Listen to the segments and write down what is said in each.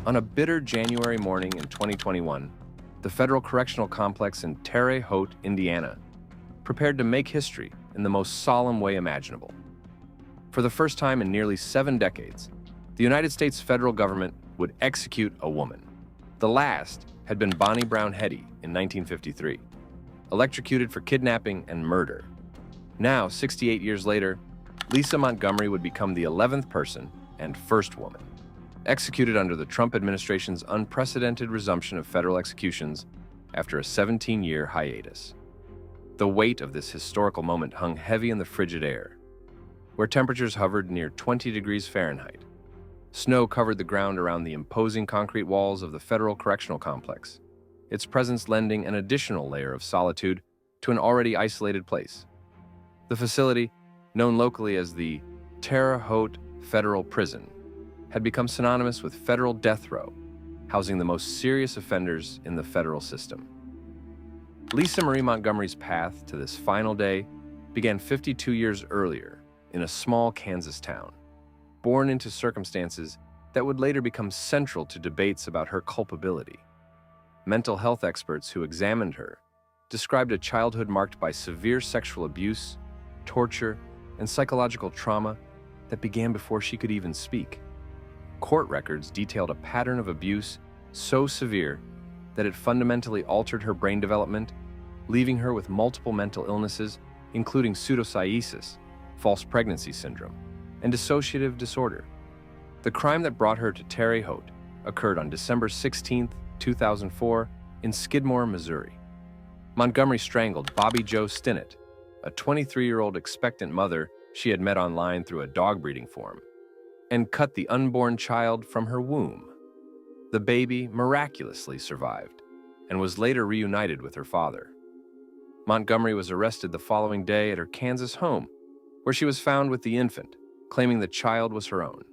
On a bitter January morning in 2021, the Federal Correctional Complex in Terre Haute, Indiana, prepared to make history in the most solemn way imaginable. For the first time in nearly 7 decades, the United States federal government would execute a woman. The last had been Bonnie Brown Heady in 1953, electrocuted for kidnapping and murder. Now, 68 years later, Lisa Montgomery would become the 11th person and first woman executed under the Trump administration's unprecedented resumption of federal executions after a 17-year hiatus. The weight of this historical moment hung heavy in the frigid air, where temperatures hovered near 20 degrees Fahrenheit. Snow covered the ground around the imposing concrete walls of the Federal Correctional Complex, its presence lending an additional layer of solitude to an already isolated place. The facility, known locally as the Terre Haute Federal Prison, had become synonymous with federal death row, housing the most serious offenders in the federal system. Lisa Marie Montgomery's path to this final day began 52 years earlier in a small Kansas town, born into circumstances that would later become central to debates about her culpability. Mental health experts who examined her described a childhood marked by severe sexual abuse, torture, and psychological trauma that began before she could even speak. Court records detailed a pattern of abuse so severe that it fundamentally altered her brain development, leaving her with multiple mental illnesses, including pseudocyesis, false pregnancy syndrome, and dissociative disorder. The crime that brought her to Terre Haute occurred on December 16, 2004, in Skidmore, Missouri. Montgomery strangled Bobbie Jo Stinnett, a 23-year-old expectant mother she had met online through a dog breeding forum, and cut the unborn child from her womb. The baby miraculously survived and was later reunited with her father. Montgomery was arrested the following day at her Kansas home, where she was found with the infant, claiming the child was her own.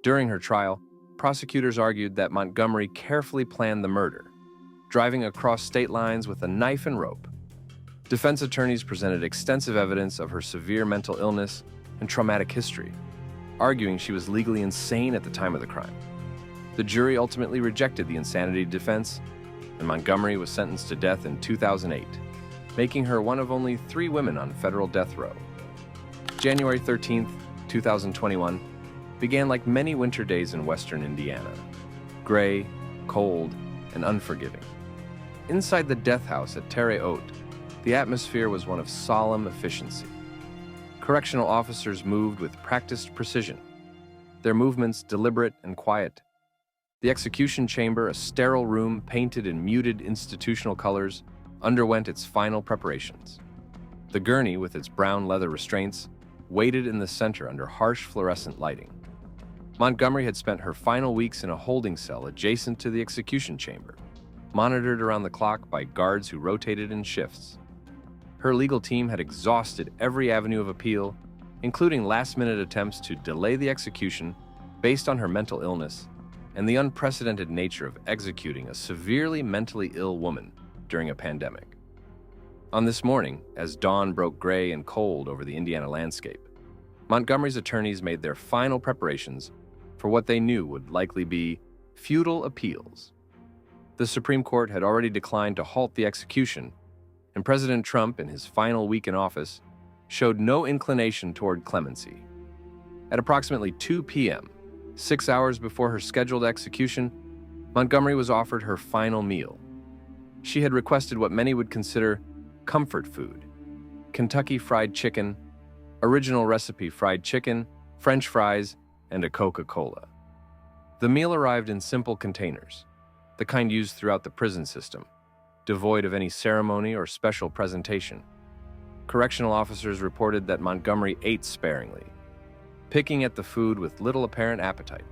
During her trial, prosecutors argued that Montgomery carefully planned the murder, driving across state lines with a knife and rope. Defense attorneys presented extensive evidence of her severe mental illness and traumatic history, arguing she was legally insane at the time of the crime. The jury ultimately rejected the insanity defense, and Montgomery was sentenced to death in 2008, making her one of only 3 women on federal death row. January 13, 2021, began like many winter days in western Indiana, gray, cold, and unforgiving. Inside the death house at Terre Haute, the atmosphere was one of solemn efficiency. Correctional officers moved with practiced precision, their movements deliberate and quiet. The execution chamber, a sterile room painted in muted institutional colors, underwent its final preparations. The gurney, with its brown leather restraints, waited in the center under harsh fluorescent lighting. Montgomery had spent her final weeks in a holding cell adjacent to the execution chamber, monitored around the clock by guards who rotated in shifts. Her legal team had exhausted every avenue of appeal, including last-minute attempts to delay the execution based on her mental illness and the unprecedented nature of executing a severely mentally ill woman during a pandemic. On this morning, as dawn broke gray and cold over the Indiana landscape, Montgomery's attorneys made their final preparations for what they knew would likely be futile appeals. The Supreme Court had already declined to halt the execution, and President Trump, in his final week in office, showed no inclination toward clemency. At approximately 2 p.m., 6 hours before her scheduled execution, Montgomery was offered her final meal. She had requested what many would consider comfort food: Kentucky Fried Chicken, original recipe fried chicken, French fries, and a Coca-Cola. The meal arrived in simple containers, the kind used throughout the prison system, devoid of any ceremony or special presentation. Correctional officers reported that Montgomery ate sparingly, picking at the food with little apparent appetite.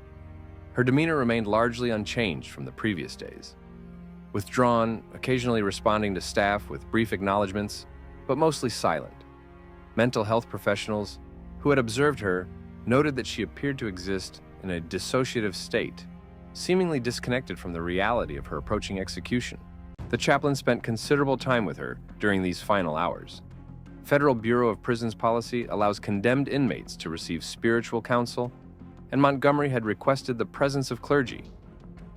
Her demeanor remained largely unchanged from the previous days, withdrawn, occasionally responding to staff with brief acknowledgments, but mostly silent. Mental health professionals who had observed her noted that she appeared to exist in a dissociative state, seemingly disconnected from the reality of her approaching execution. The chaplain spent considerable time with her during these final hours. Federal Bureau of Prisons policy allows condemned inmates to receive spiritual counsel, and Montgomery had requested the presence of clergy,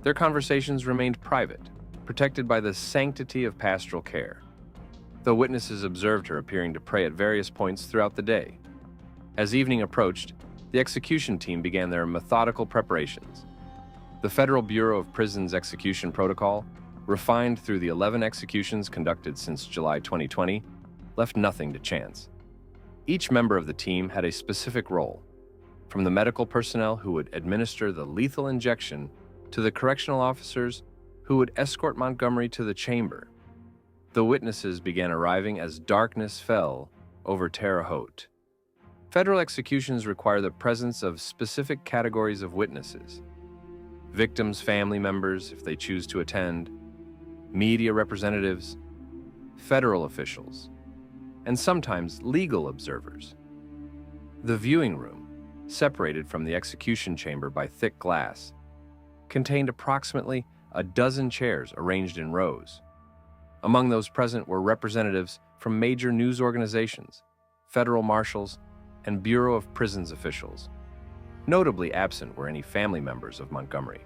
Their conversations remained private, protected by the sanctity of pastoral care, though witnesses observed her appearing to pray at various points throughout the day. As evening approached, the execution team began their methodical preparations. The Federal Bureau of Prisons execution protocol, refined through the 11 executions conducted since July 2020, left nothing to chance. Each member of the team had a specific role, from the medical personnel who would administer the lethal injection to the correctional officers who would escort Montgomery to the chamber. The witnesses began arriving as darkness fell over Terre Haute. Federal executions require the presence of specific categories of witnesses: victims' family members, if they choose to attend, media representatives, federal officials, and sometimes legal observers. The viewing room, separated from the execution chamber by thick glass, contained approximately a dozen chairs arranged in rows. Among those present were representatives from major news organizations, federal marshals, and Bureau of Prisons officials. Notably absent were any family members of Montgomery,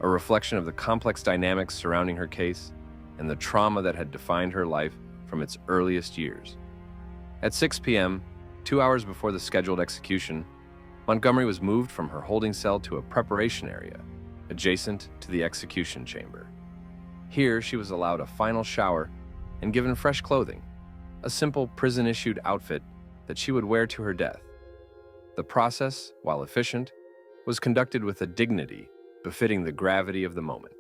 a reflection of the complex dynamics surrounding her case and the trauma that had defined her life from its earliest years. At 6 p.m., 2 hours before the scheduled execution, Montgomery was moved from her holding cell to a preparation area adjacent to the execution chamber. Here, she was allowed a final shower and given fresh clothing, a simple prison-issued outfit that she would wear to her death. The process, while efficient, was conducted with a dignity befitting the gravity of the moment.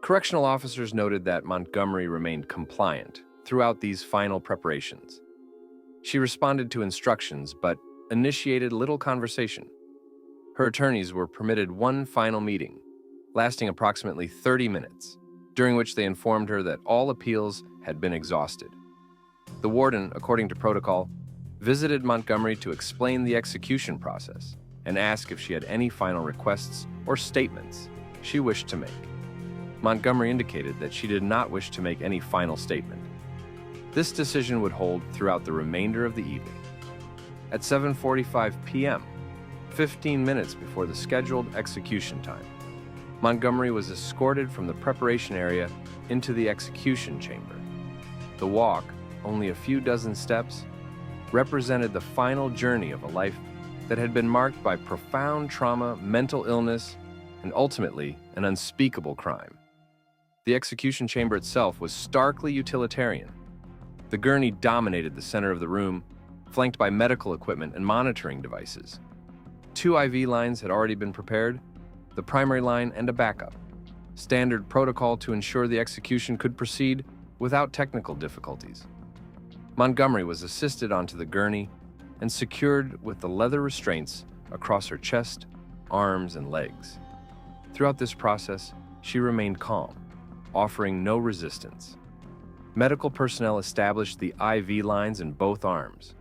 Correctional officers noted that Montgomery remained compliant throughout these final preparations. She responded to instructions but initiated little conversation. Her attorneys were permitted one final meeting, lasting approximately 30 minutes, during which they informed her that all appeals had been exhausted. The warden, according to protocol, visited Montgomery to explain the execution process and ask if she had any final requests or statements she wished to make. Montgomery indicated that she did not wish to make any final statement. This decision would hold throughout the remainder of the evening. At 7:45 p.m., 15 minutes before the scheduled execution time, Montgomery was escorted from the preparation area into the execution chamber. The walk, only a few dozen steps, represented the final journey of a life that had been marked by profound trauma, mental illness, and ultimately an unspeakable crime. The execution chamber itself was starkly utilitarian. The gurney dominated the center of the room, flanked by medical equipment and monitoring devices. 2 IV lines had already been prepared, the primary line and a backup, standard protocol to ensure the execution could proceed without technical difficulties. Montgomery was assisted onto the gurney and secured with the leather restraints across her chest, arms, and legs. Throughout this process, she remained calm, offering no resistance. Medical personnel established the IV lines in both arms,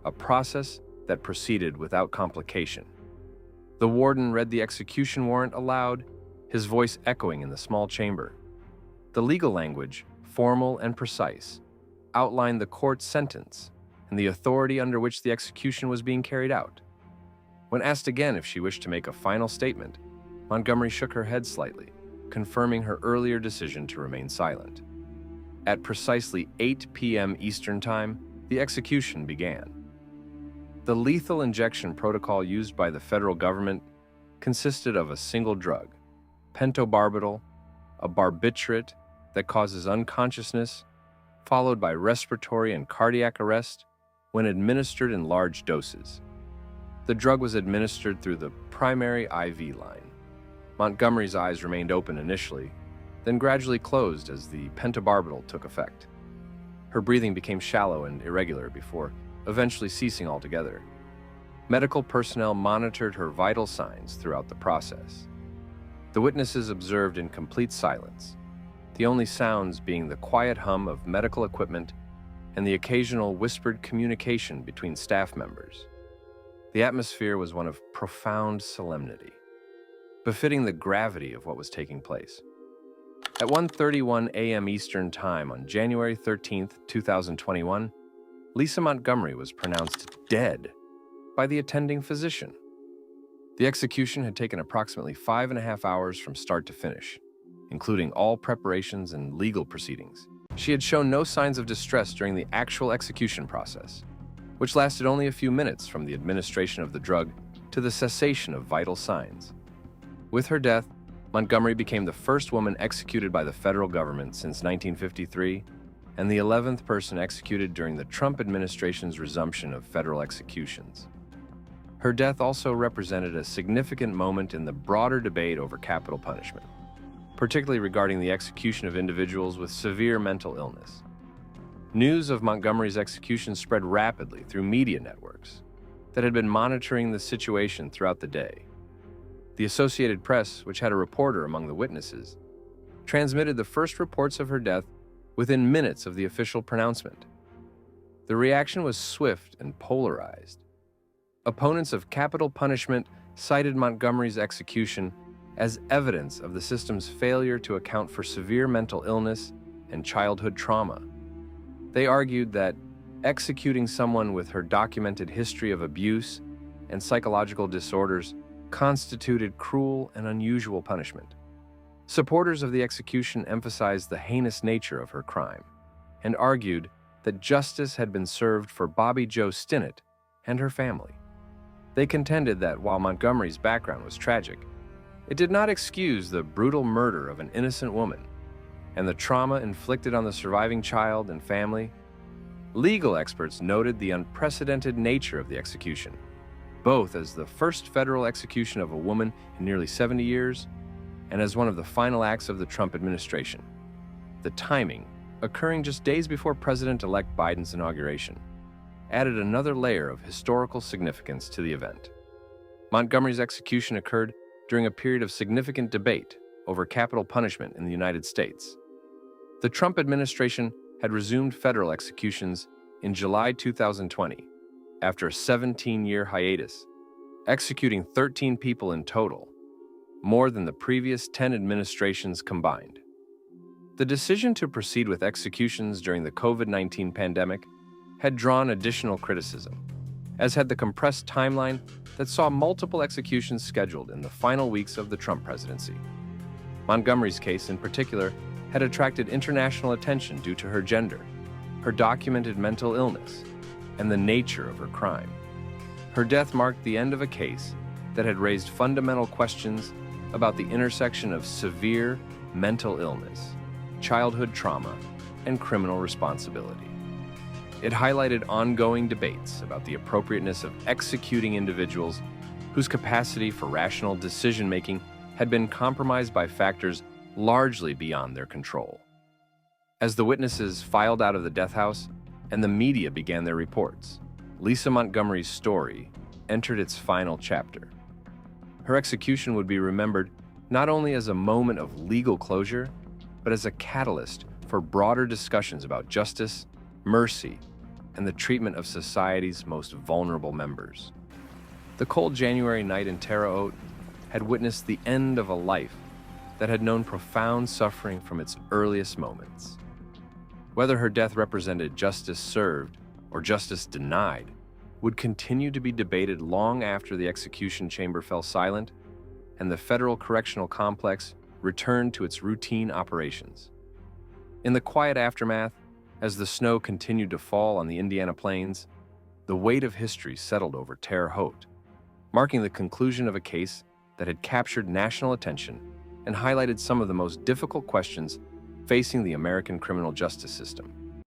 a process that proceeded without complication. The warden read the execution warrant aloud, his voice echoing in the small chamber. The legal language, formal and precise, outlined the court's sentence and the authority under which the execution was being carried out. When asked again if she wished to make a final statement, Montgomery shook her head slightly, confirming her earlier decision to remain silent. At precisely 8 p.m. Eastern Time, the execution began. The lethal injection protocol used by the federal government consisted of a single drug, pentobarbital, a barbiturate that causes unconsciousness, followed by respiratory and cardiac arrest when administered in large doses. The drug was administered through the primary IV line. Montgomery's eyes remained open initially, then gradually closed as the pentobarbital took effect. Her breathing became shallow and irregular before eventually ceasing altogether. Medical personnel monitored her vital signs throughout the process. The witnesses observed in complete silence, the only sounds being the quiet hum of medical equipment and the occasional whispered communication between staff members. The atmosphere was one of profound solemnity, befitting the gravity of what was taking place. At 1:31 a.m. Eastern Time on January 13, 2021, Lisa Montgomery was pronounced dead by the attending physician. The execution had taken approximately 5.5 hours from start to finish, including all preparations and legal proceedings. She had shown no signs of distress during the actual execution process, which lasted only a few minutes from the administration of the drug to the cessation of vital signs. With her death, Montgomery became the first woman executed by the federal government since 1953 and the 11th person executed during the Trump administration's resumption of federal executions. Her death also represented a significant moment in the broader debate over capital punishment, particularly regarding the execution of individuals with severe mental illness. News of Montgomery's execution spread rapidly through media networks that had been monitoring the situation throughout the day. The Associated Press, which had a reporter among the witnesses, transmitted the first reports of her death within minutes of the official pronouncement. The reaction was swift and polarized. Opponents of capital punishment cited Montgomery's execution as evidence of the system's failure to account for severe mental illness and childhood trauma. They argued that executing someone with her documented history of abuse and psychological disorders constituted cruel and unusual punishment. Supporters of the execution emphasized the heinous nature of her crime and argued that justice had been served for Bobbie Jo Stinnett and her family. They contended that while Montgomery's background was tragic, it did not excuse the brutal murder of an innocent woman and the trauma inflicted on the surviving child and family. Legal experts noted the unprecedented nature of the execution, both as the first federal execution of a woman in nearly 70 years and as one of the final acts of the Trump administration. The timing, occurring just days before President-elect Biden's inauguration, added another layer of historical significance to the event. Montgomery's execution occurred during a period of significant debate over capital punishment in the United States. The Trump administration had resumed federal executions in July 2020, after a 17-year hiatus, executing 13 people in total, more than the previous 10 administrations combined. The decision to proceed with executions during the COVID-19 pandemic had drawn additional criticism, as had the compressed timeline that saw multiple executions scheduled in the final weeks of the Trump presidency. Montgomery's case, in particular, had attracted international attention due to her gender, her documented mental illness, and the nature of her crime. Her death marked the end of a case that had raised fundamental questions about the intersection of severe mental illness, childhood trauma, and criminal responsibility. It highlighted ongoing debates about the appropriateness of executing individuals whose capacity for rational decision-making had been compromised by factors largely beyond their control. As the witnesses filed out of the death house and the media began their reports, Lisa Montgomery's story entered its final chapter. Her execution would be remembered not only as a moment of legal closure, but as a catalyst for broader discussions about justice, mercy, and the treatment of society's most vulnerable members. The cold January night in Terre Haute had witnessed the end of a life that had known profound suffering from its earliest moments. Whether her death represented justice served or justice denied would continue to be debated long after the execution chamber fell silent and the federal correctional complex returned to its routine operations. In the quiet aftermath, as the snow continued to fall on the Indiana plains, the weight of history settled over Terre Haute, marking the conclusion of a case that had captured national attention and highlighted some of the most difficult questions facing the American criminal justice system.